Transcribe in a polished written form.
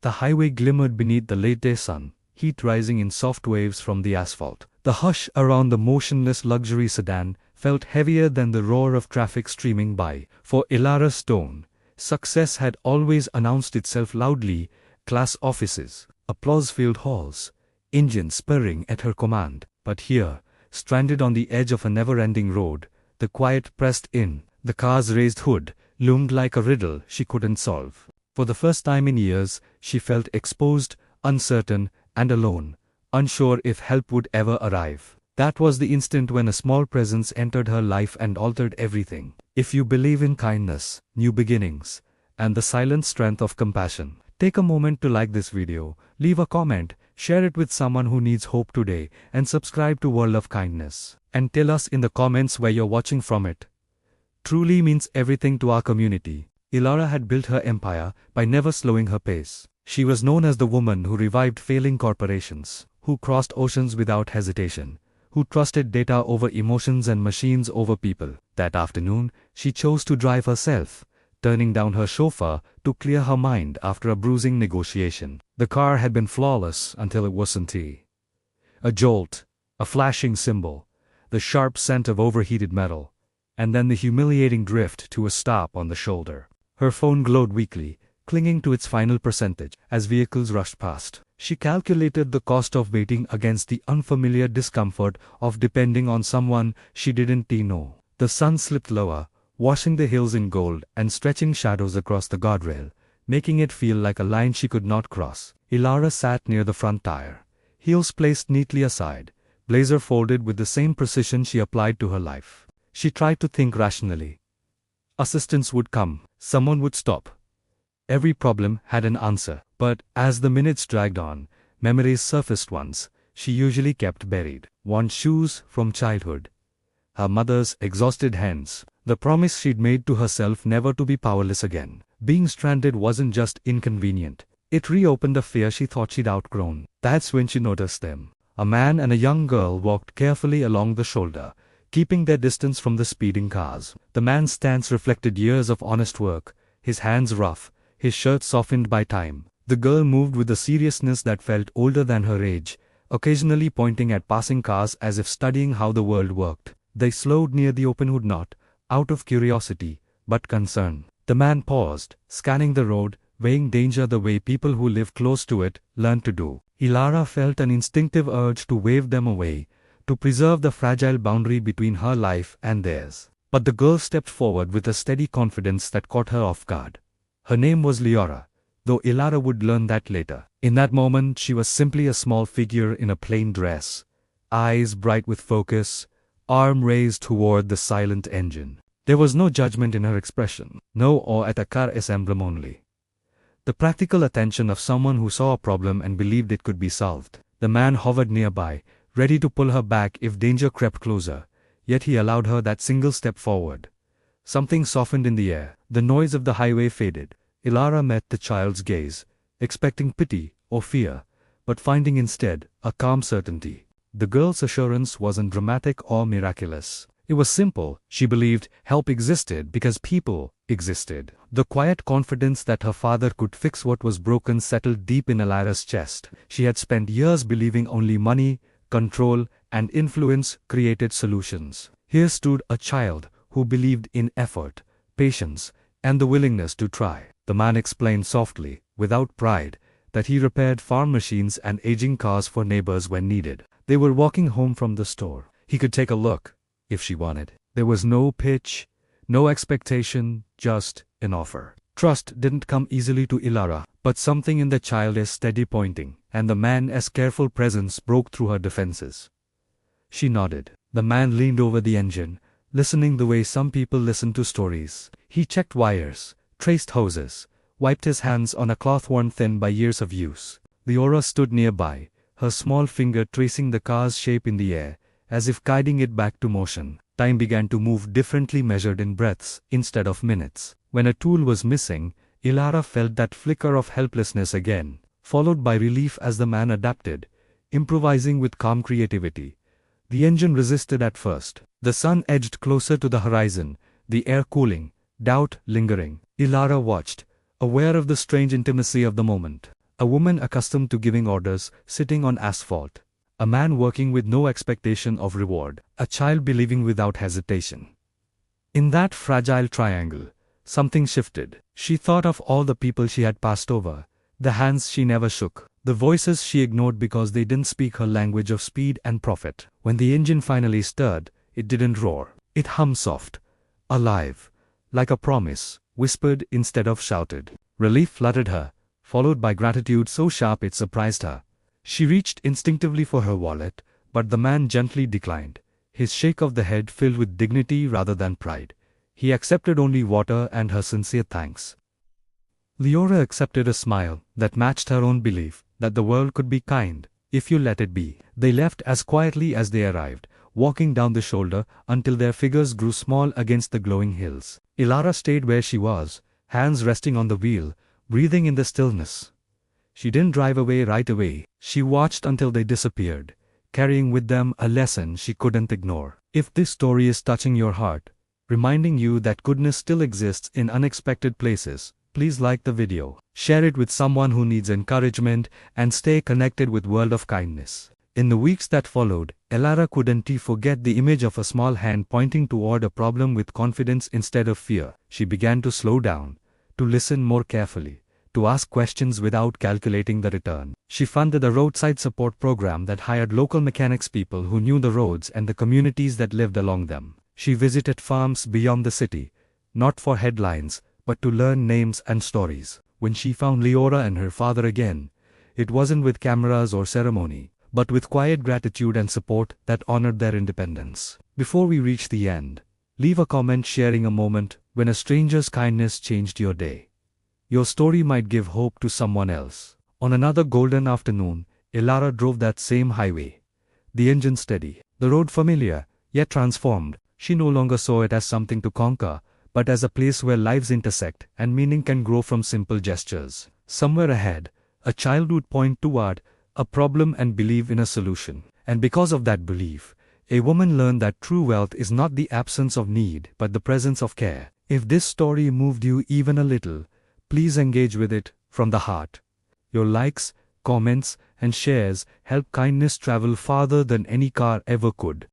The highway glimmered beneath the late-day sun, heat rising in soft waves from the asphalt. The hush around the motionless luxury sedan felt heavier than the roar of traffic streaming by. For Ilara Stone, success had always announced itself loudly: class offices, applause-filled halls, engines purring at her command. But here, stranded on the edge of a never-ending road, the quiet pressed in. The car's raised hood loomed like a riddle she couldn't solve. For the first time in years, she felt exposed, uncertain, and alone, unsure if help would ever arrive. That was the instant when a small presence entered her life and altered everything. If you believe in kindness, new beginnings, and the silent strength of compassion, take a moment to like this video, leave a comment, share it with someone who needs hope today, and subscribe to World of Kindness. And tell us in the comments where you're watching from. It truly means everything to our community. Ilara had built her empire by never slowing her pace. She was known as the woman who revived failing corporations, who crossed oceans without hesitation, who trusted data over emotions and machines over people. That afternoon, she chose to drive herself, turning down her chauffeur to clear her mind after a bruising negotiation. The car had been flawless until it wasn't. A jolt, a flashing cymbal, the sharp scent of overheated metal, and then the humiliating drift to a stop on the shoulder. Her phone glowed weakly, clinging to its final percentage. As vehicles rushed past, she calculated the cost of waiting against the unfamiliar discomfort of depending on someone she didn't know. The sun slipped lower, washing the hills in gold and stretching shadows across the guardrail, making it feel like a line she could not cross. Ilara sat near the front tire, heels placed neatly aside, blazer folded with the same precision she applied to her life. She tried to think rationally. Assistance would come, someone would stop. Every problem had an answer. But as the minutes dragged on, memories surfaced ones she usually kept buried. Worn shoes from childhood, her mother's exhausted hands, the promise she'd made to herself never to be powerless again. Being stranded wasn't just inconvenient, it reopened a fear she thought she'd outgrown. That's when she noticed them. A man and a young girl walked carefully along the shoulder, keeping their distance from the speeding cars. The man's stance reflected years of honest work, his hands rough, his shirt softened by time. The girl moved with a seriousness that felt older than her age, occasionally pointing at passing cars as if studying how the world worked. They slowed near the open hood, not out of curiosity, but concern. The man paused, scanning the road, weighing danger the way people who live close to it learn to do. Ilara felt an instinctive urge to wave them away, to preserve the fragile boundary between her life and theirs. But the girl stepped forward with a steady confidence that caught her off guard. Her name was Leora, though Ilara would learn that later. In that moment, she was simply a small figure in a plain dress, eyes bright with focus, arm raised toward the silent engine. There was no judgment in her expression, no awe at a car emblem only. The practical attention of someone who saw a problem and believed it could be solved. The man hovered nearby, ready to pull her back if danger crept closer, yet he allowed her that single step forward. Something softened in the air, the noise of the highway faded. Ilara met the child's gaze, expecting pity or fear, but finding instead a calm certainty. The girl's assurance wasn't dramatic or miraculous. It was simple. She believed help existed because people existed. The quiet confidence that her father could fix what was broken settled deep in Ilara's chest. She had spent years believing only money, control, and influence created solutions. Here stood a child who believed in effort, patience, and the willingness to try. The man explained softly, without pride, that he repaired farm machines and aging cars for neighbors when needed. They were walking home from the store. He could take a look, if she wanted. There was no pitch, no expectation, just an offer. Trust didn't come easily to Ilara, but something in the child's steady pointing, and the man's careful presence broke through her defenses. She nodded. The man leaned over the engine, listening the way some people listen to stories. He checked wires, traced hoses, wiped his hands on a cloth worn thin by years of use. Leora stood nearby, her small finger tracing the car's shape in the air, as if guiding it back to motion. Time began to move differently, measured in breaths instead of minutes. When a tool was missing, Ilara felt that flicker of helplessness again, followed by relief as the man adapted, improvising with calm creativity. The engine resisted at first. The sun edged closer to the horizon, the air cooling, doubt lingering. Ilara watched, aware of the strange intimacy of the moment. A woman accustomed to giving orders, sitting on asphalt. A man working with no expectation of reward. A child believing without hesitation. In that fragile triangle, something shifted. She thought of all the people she had passed over, the hands she never shook, the voices she ignored because they didn't speak her language of speed and profit. When the engine finally stirred, it didn't roar. It hummed soft, alive, like a promise, whispered instead of shouted. Relief flooded her, followed by gratitude so sharp it surprised her. She reached instinctively for her wallet, but the man gently declined, his shake of the head filled with dignity rather than pride. He accepted only water and her sincere thanks. Leora accepted a smile that matched her own belief that the world could be kind, if you let it be. They left as quietly as they arrived, walking down the shoulder until their figures grew small against the glowing hills. Ilara stayed where she was, hands resting on the wheel, breathing in the stillness. She didn't drive away right away. She watched until they disappeared, carrying with them a lesson she couldn't ignore. If this story is touching your heart, reminding you that goodness still exists in unexpected places, please like the video, share it with someone who needs encouragement, and stay connected with World of Kindness. In the weeks that followed, Elara couldn't forget the image of a small hand pointing toward a problem with confidence instead of fear. She began to slow down, to listen more carefully, to ask questions without calculating the return. She funded a roadside support program that hired local mechanics, people who knew the roads and the communities that lived along them. She visited farms beyond the city, not for headlines, but to learn names and stories. When she found Leora and her father again, it wasn't with cameras or ceremony, but with quiet gratitude and support that honored their independence. Before we reach the end, leave a comment sharing a moment when a stranger's kindness changed your day. Your story might give hope to someone else. On another golden afternoon, Elara drove that same highway. The engine steady, the road familiar, yet transformed. She no longer saw it as something to conquer, but as a place where lives intersect and meaning can grow from simple gestures. Somewhere ahead, a child would point toward a problem and believe in a solution. And because of that belief, a woman learned that true wealth is not the absence of need but the presence of care. If this story moved you even a little, please engage with it from the heart. Your likes, comments, and shares help kindness travel farther than any car ever could.